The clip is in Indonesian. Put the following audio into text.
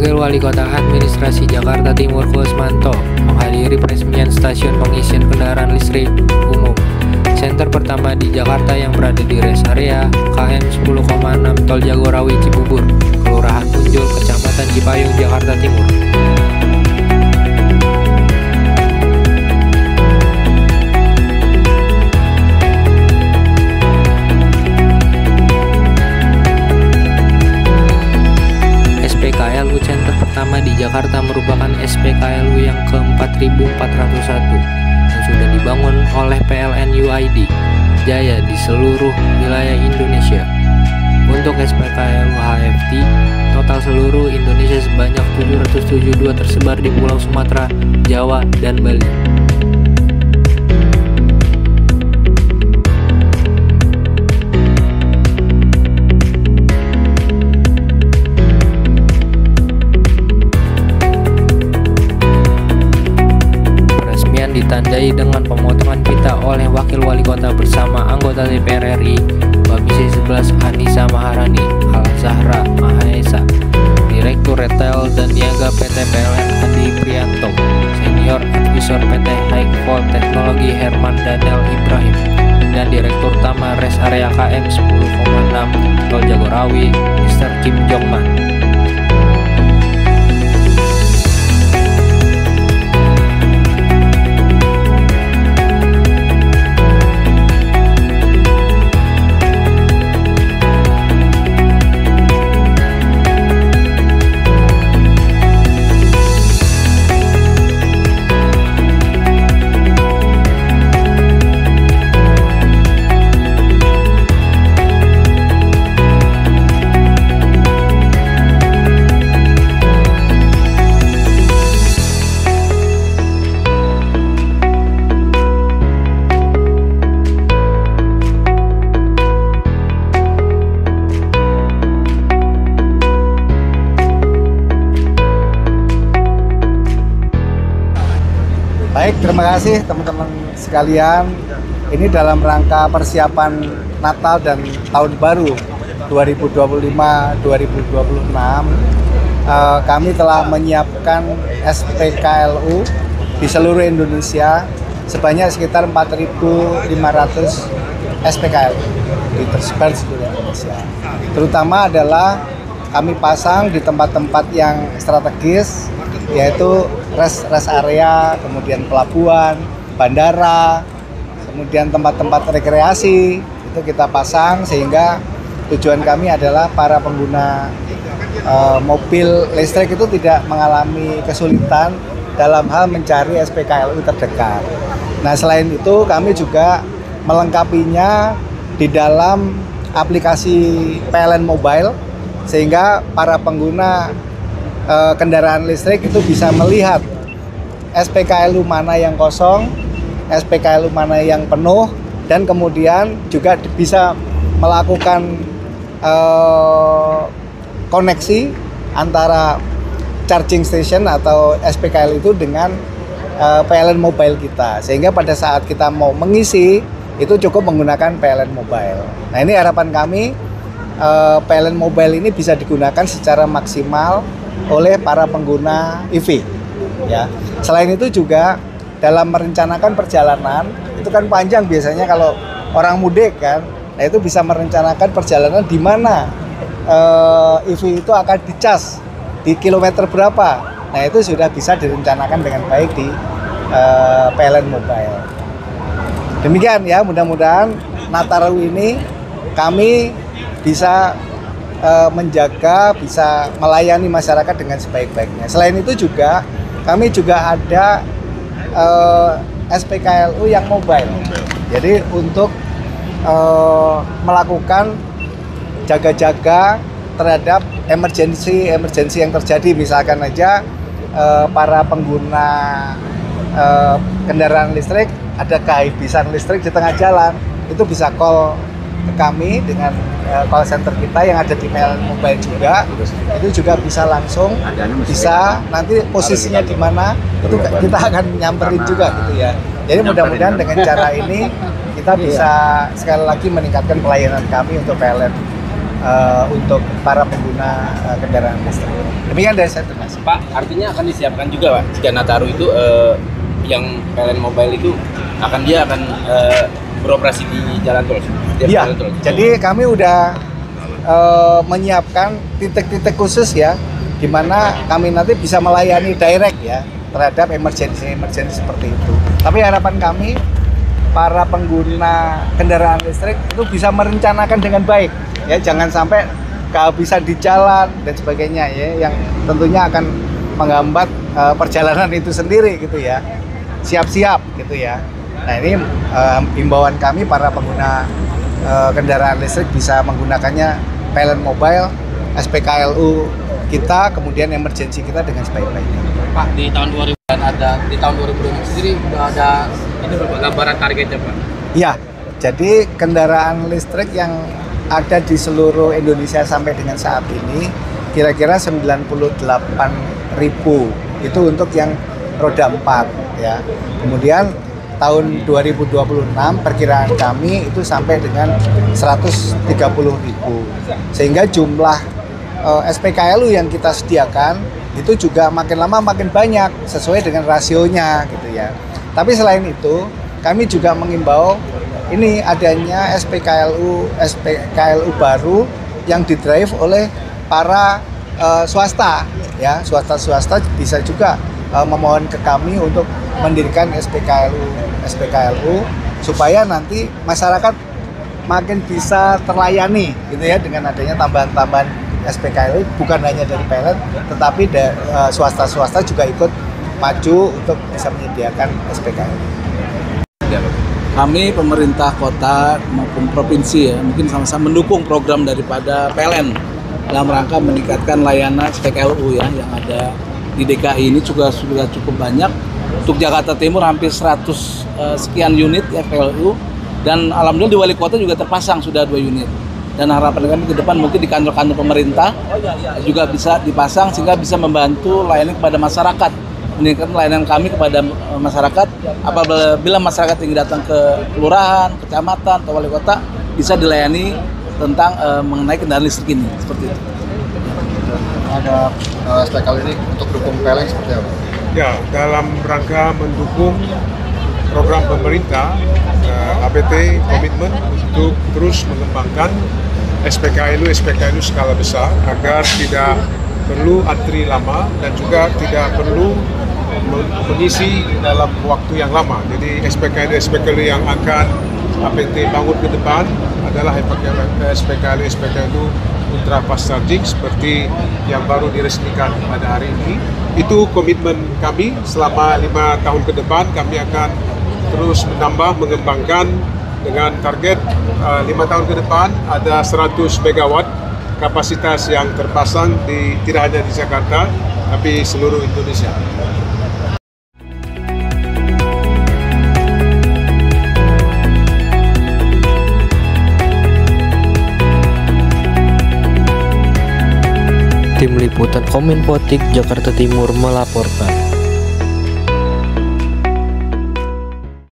Wakil Wali Kota Administrasi Jakarta Timur Kusmanto menghadiri peresmian stasiun pengisian kendaraan listrik umum Center pertama di Jakarta yang berada di rest area KM 10,6 Tol Jagorawi Cibubur, Kelurahan Punjul, Kecamatan Cipayung, Jakarta Timur. SPKLU Center pertama di Jakarta merupakan SPKLU yang ke-4401 yang sudah dibangun oleh PLN UID Jaya di seluruh wilayah Indonesia. Untuk SPKLU HFT, total seluruh Indonesia sebanyak 772 tersebar di Pulau Sumatera, Jawa, dan Bali. Ditandai dengan pemotongan pita oleh Wakil Wali Kota bersama anggota DPR RI Komisi 11 Anissa Maharani, Al Zahra Mahesa, Direktur Retail dan Niaga PT PLN Adi Prianto, Senior Advisor PT Highvolt Teknologi Herman Daniel Ibrahim, dan Direktur Utama Rest Area KM 10,6 Tol Jagorawi Mr. Kim Jongman. Baik, terima kasih teman-teman sekalian. Ini dalam rangka persiapan Natal dan Tahun Baru 2025-2026, kami telah menyiapkan SPKLU di seluruh Indonesia sebanyak sekitar 4.500 SPKLU tersebar di seluruh Indonesia. Terutama adalah kami pasang di tempat-tempat yang strategis, yaitu rest area, kemudian pelabuhan, bandara, kemudian tempat-tempat rekreasi, itu kita pasang sehingga tujuan kami adalah para pengguna mobil listrik itu tidak mengalami kesulitan dalam hal mencari SPKLU terdekat. Nah, selain itu kami juga melengkapinya di dalam aplikasi PLN Mobile sehingga para pengguna kendaraan listrik itu bisa melihat SPKLU mana yang kosong, SPKLU mana yang penuh, dan kemudian juga bisa melakukan koneksi antara charging station atau SPKLU itu dengan PLN Mobile kita, sehingga pada saat kita mau mengisi itu cukup menggunakan PLN Mobile. Nah, ini harapan kami PLN Mobile ini bisa digunakan secara maksimal oleh para pengguna EV, ya. Selain itu juga dalam merencanakan perjalanan itu kan panjang biasanya kalau orang mudik kan, nah itu bisa merencanakan perjalanan di mana EV itu akan dicas di kilometer berapa. Nah, itu sudah bisa direncanakan dengan baik di PLN Mobile. Demikian ya, mudah-mudahan Nataru ini kami bisa menjaga, bisa melayani masyarakat dengan sebaik-baiknya. Selain itu juga kami juga ada SPKLU yang mobile. Jadi untuk melakukan jaga-jaga terhadap emergensi yang terjadi, misalkan aja para pengguna kendaraan listrik ada kehabisan listrik di tengah jalan, itu bisa call ke kami dengan call center kita yang ada di PLN Mobile juga. Itu juga bisa langsung, bisa nanti posisinya di mana itu kita akan nyamperin juga gitu ya. Jadi mudah-mudahan dengan cara ini kita bisa sekali lagi meningkatkan pelayanan kami untuk PLN untuk para pengguna kendaraan listrik. Demikian dari saya, terima kasih. Pak, artinya akan disiapkan juga Pak, jika Nataru itu yang PLN Mobile itu akan beroperasi di jalan tol? Iya, jadi kami udah menyiapkan titik-titik khusus ya, di mana kami nanti bisa melayani direct ya terhadap emergency seperti itu. Tapi harapan kami para pengguna kendaraan listrik itu bisa merencanakan dengan baik ya, jangan sampai kehabisan di jalan dan sebagainya ya, yang tentunya akan menghambat perjalanan itu sendiri gitu ya. Siap-siap gitu ya. Nah ini himbauan kami para pengguna kendaraan listrik bisa menggunakannya PLN Mobile, SPKLU kita, kemudian emergency kita dengan sebaik-baiknya. Pak, di tahun 2020 sendiri sudah ada ini gambaran targetnya Pak? Iya, jadi kendaraan listrik yang ada di seluruh Indonesia sampai dengan saat ini kira-kira 98.000 itu untuk yang roda 4 ya. Kemudian tahun 2026 perkiraan kami itu sampai dengan 130.000, sehingga jumlah SPKLU yang kita sediakan itu juga makin lama makin banyak sesuai dengan rasionya gitu ya. Tapi selain itu kami juga mengimbau ini adanya SPKLU baru yang didrive oleh para swasta ya, swasta bisa juga memohon ke kami untuk mendirikan SPKLU supaya nanti masyarakat makin bisa terlayani gitu ya, dengan adanya tambahan-tambahan SPKLU bukan hanya dari PLN tetapi swasta-swasta juga ikut maju untuk bisa menyediakan SPKLU. Kami pemerintah kota maupun provinsi ya mungkin sama-sama mendukung program daripada PLN dalam rangka meningkatkan layanan SPKLU ya yang ada di DKI ini juga sudah cukup banyak. Untuk Jakarta Timur hampir 100 sekian unit SPKLU, dan alhamdulillah di wali kota juga terpasang sudah 2 unit. Dan harapan kami ke depan mungkin di kantor-kantor pemerintah juga bisa dipasang sehingga bisa membantu layanan kepada masyarakat, meningkatkan layanan kami kepada masyarakat. Apabila masyarakat ingin datang ke kelurahan, kecamatan, atau wali kota bisa dilayani tentang mengenai kendaraan listrik ini seperti itu. Ada SPKLU ini untuk dukung PLN seperti apa? Ya, dalam rangka mendukung program pemerintah, APT komitmen untuk terus mengembangkan SPKLU skala besar agar tidak perlu antri lama dan juga tidak perlu mengisi dalam waktu yang lama. Jadi SPKLU yang akan APT bangun ke depan adalah SPKLU ultra fast charging seperti yang baru diresmikan pada hari ini. Itu komitmen kami selama 5 tahun ke depan. Kami akan terus menambah, mengembangkan dengan target 5 tahun ke depan ada 100 megawatt kapasitas yang terpasang tidak hanya di Jakarta tapi seluruh Indonesia. Tim Liputan Kominfotik Jakarta Timur melaporkan.